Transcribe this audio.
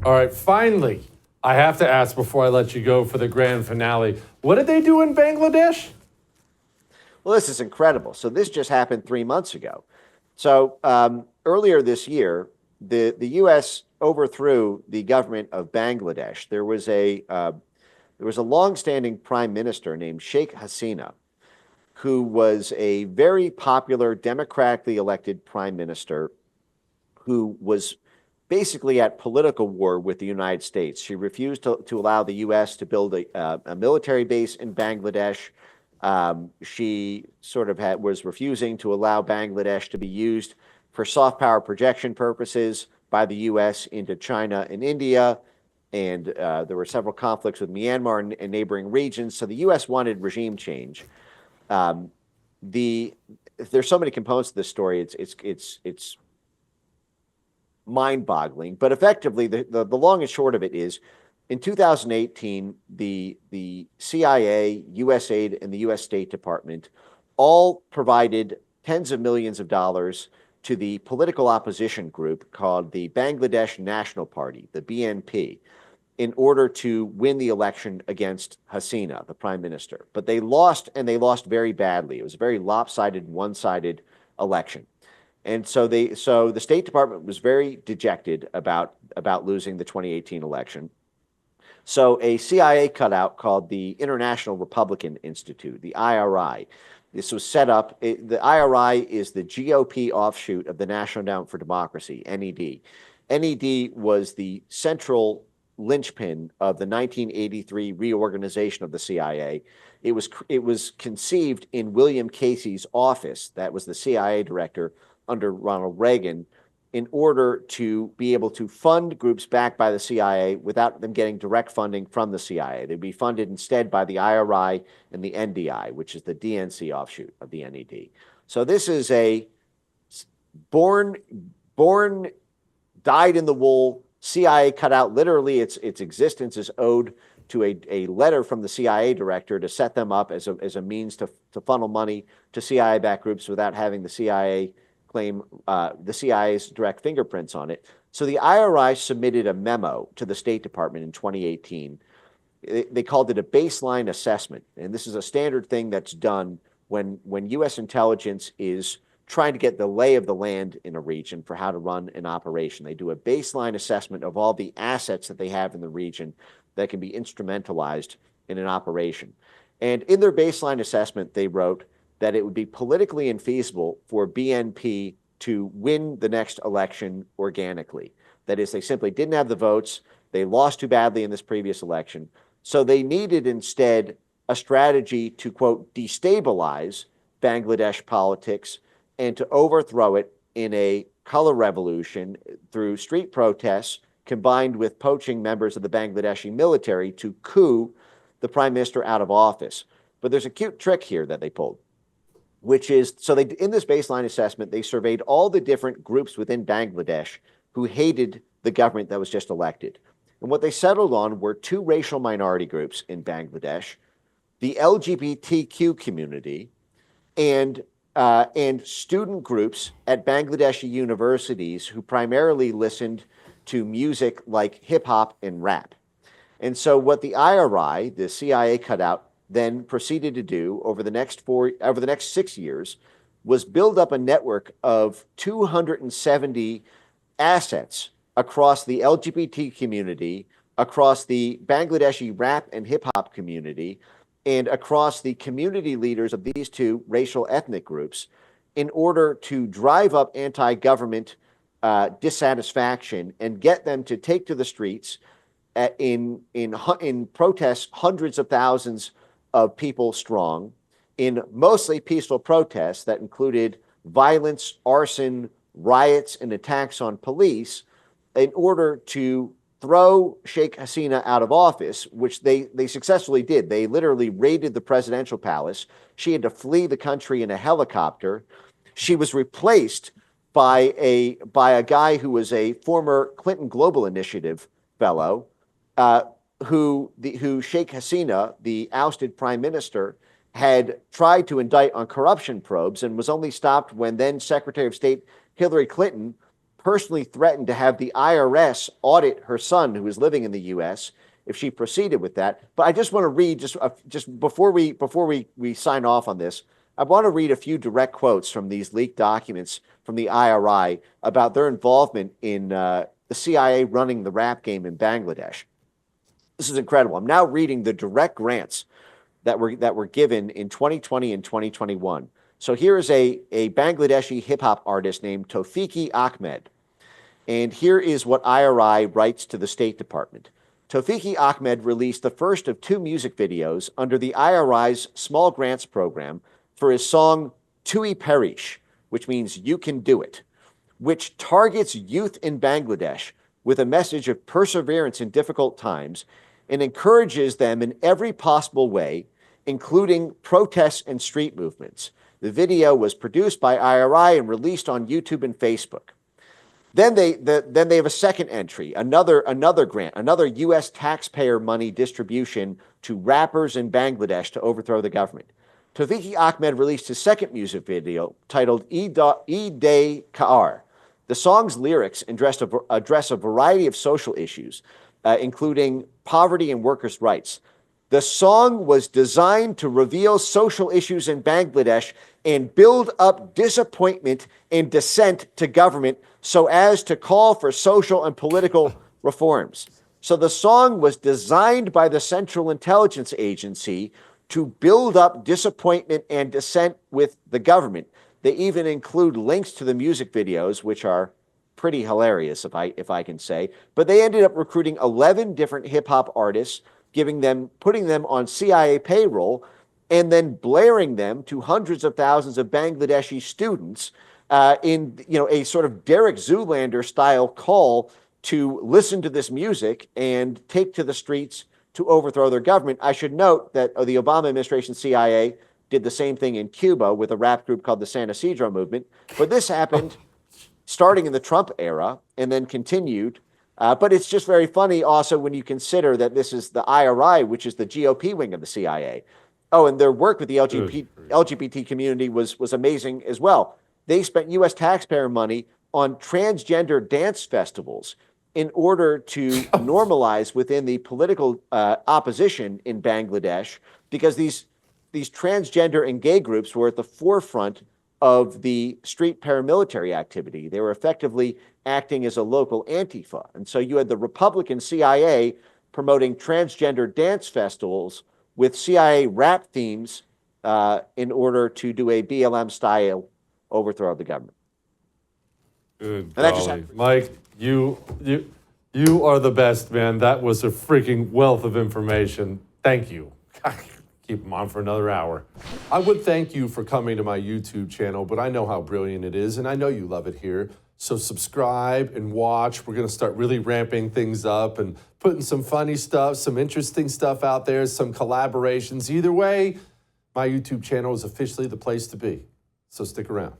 All right, finally, I have to ask before I let you go for the grand finale. What did they do in Bangladesh? Well, this is incredible. So this just happened 3 months ago. So earlier this year, the U.S. overthrew the government of Bangladesh. There was a longstanding prime minister named Sheikh Hasina, who was a very popular democratically elected prime minister who was basically at political war with the United States. She refused to allow the U.S. to build a military base in Bangladesh. She sort of was refusing to allow Bangladesh to be used for soft power projection purposes by the U.S. into China and India. And there were several conflicts with Myanmar and neighboring regions. So the U.S. wanted regime change. Um, there's so many components to this story. It's mind-boggling. But effectively, the long and short of it is, in 2018, the CIA, USAID, and the U.S. State Department all provided tens of millions of dollars to the political opposition group called the Bangladesh National Party, the BNP, in order to win the election against Hasina, the prime minister. But they lost, and they lost very badly. It was a very lopsided, one-sided election. And so the State Department was very dejected about losing the 2018 election. So a CIA cutout called the International Republican Institute, the IRI. This was set up. The IRI is the GOP offshoot of the National Endowment for Democracy, NED. NED was the central linchpin of the 1983 reorganization of the CIA. It was conceived in William Casey's office, that was the CIA director under Ronald Reagan, in order to be able to fund groups backed by the CIA without them getting direct funding from the CIA. They'd be funded instead by the IRI and the NDI, which is the DNC offshoot of the NED. So this is a born, dyed-in-the-wool CIA cutout. Literally, its existence is owed to a letter from the CIA director to set them up as a means to funnel money to CIA-backed groups without having the CIA claim the CIA's direct fingerprints on it. So the IRI submitted a memo to the State Department in 2018. They called it a baseline assessment. And this is a standard thing that's done when U.S. intelligence is trying to get the lay of the land in a region for how to run an operation. They do a baseline assessment of all the assets that they have in the region that can be instrumentalized in an operation. And in their baseline assessment, they wrote that it would be politically infeasible for BNP to win the next election organically. That is, they simply didn't have the votes. They lost too badly in this previous election. So they needed instead a strategy to, quote, destabilize Bangladesh politics and to overthrow it in a color revolution through street protests combined with poaching members of the Bangladeshi military to coup the prime minister out of office. But there's a cute trick here that they pulled, which is, so they, in this baseline assessment, they surveyed all the different groups within Bangladesh who hated the government that was just elected. And what they settled on were two racial minority groups in Bangladesh, the LGBTQ community and student groups at Bangladeshi universities who primarily listened to music like hip hop and rap. And so what the IRI, the CIA cutout, then proceeded to do over the next 6 years was build up a network of 270 assets across the LGBT community, across the Bangladeshi rap and hip hop community, and across the community leaders of these two racial ethnic groups in order to drive up anti-government dissatisfaction and get them to take to the streets in protests, hundreds of thousands of people strong, in mostly peaceful protests that included violence, arson, riots, and attacks on police, in order to throw Sheikh Hasina out of office, which they successfully did. They literally raided the presidential palace. She had to flee the country in a helicopter. She was replaced by a guy who was a former Clinton Global Initiative fellow, who Sheikh Hasina, the ousted prime minister, had tried to indict on corruption probes and was only stopped when then Secretary of State Hillary Clinton personally threatened to have the IRS audit her son, who is living in the U.S., if she proceeded with that. But I just want to read, just before we sign off on this, I want to read a few direct quotes from these leaked documents from the IRI about their involvement in the CIA running the rap game in Bangladesh. This is incredible. I'm now reading the direct grants that were given in 2020 and 2021. So here is a Bangladeshi hip-hop artist named Tawfiqi Ahmed. And here is what IRI writes to the State Department. Tawfiqi Ahmed released the first of 2 music videos under the IRI's Small Grants Program for his song Tui Perish, which means you can do it, which targets youth in Bangladesh with a message of perseverance in difficult times and encourages them in every possible way, including protests and street movements. The video was produced by IRI and released on YouTube and Facebook. Then they have a second entry, another grant, another U.S. taxpayer money distribution to rappers in Bangladesh to overthrow the government. Tawfiqi Ahmed released his second music video titled E-Day Ka'ar. The song's lyrics address a variety of social issues, including poverty and workers' rights. The song was designed to reveal social issues in Bangladesh and build up disappointment and dissent to government so as to call for social and political reforms. So the song was designed by the Central Intelligence Agency to build up disappointment and dissent with the government. They even include links to the music videos, which are pretty hilarious, if I can say. But they ended up recruiting 11 different hip-hop artists, putting them on CIA payroll, and then blaring them to hundreds of thousands of Bangladeshi students in a sort of Derek Zoolander style call to listen to this music and take to the streets to overthrow their government. I should note that the Obama administration CIA did the same thing in Cuba with a rap group called the San Isidro Movement. But this happened starting in the Trump era and then continued. But it's just very funny also when you consider that this is the IRI, which is the GOP wing of the CIA. Oh, and their work with the LGBT community was amazing as well. They spent U.S. taxpayer money on transgender dance festivals in order to normalize within the political opposition in Bangladesh, because these transgender and gay groups were at the forefront of the street paramilitary activity. They were effectively acting as a local Antifa. And so you had the Republican CIA promoting transgender dance festivals with CIA rap themes in order to do a BLM-style overthrow of the government. Good golly. Mike, you are the best, man. That was a freaking wealth of information. Thank you. Keep them on for another hour. I would thank you for coming to my YouTube channel, but I know how brilliant it is, and I know you love it here. So subscribe and watch. We're going to start really ramping things up and putting some funny stuff, some interesting stuff out there, some collaborations. Either way, my YouTube channel is officially the place to be. So stick around.